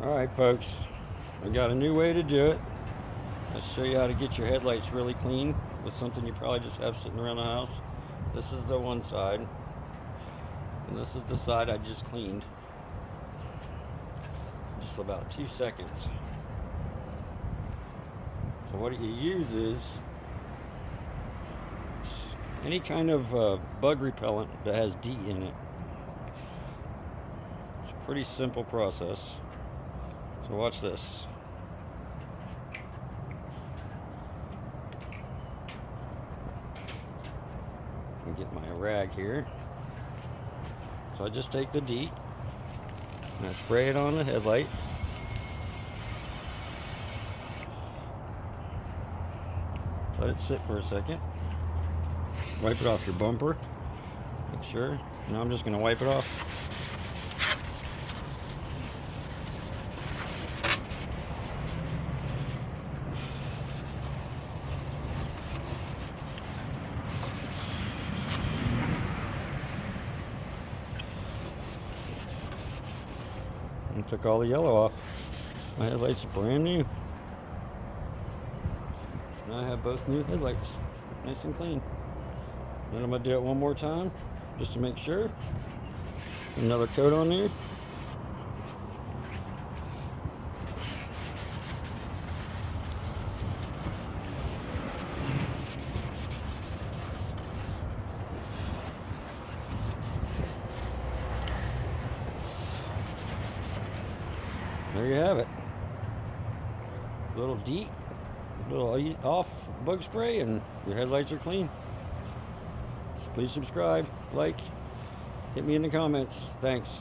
Alright folks, I got a new way to do it. I'll show you how to get your headlights really clean with something you probably just have sitting around the house. This is the one side, and this is the side I just cleaned. Just about 2 seconds. So what you use is any kind of bug repellent that has DEET in it. It's a pretty simple process. So watch this. Let me get my rag here. So I just take the DEET and I spray it on the headlight. Let it sit for a second. Wipe it off your bumper. Make sure. Now I'm just going to wipe it off. And took all the yellow off. My headlights are brand new. Now I have both new headlights, nice and clean. Then I'm gonna do it one more time, just to make sure. Another coat on there. There you have it. Little DEET, little off bug spray, and your headlights are clean. Please subscribe, like, hit me in the comments. Thanks.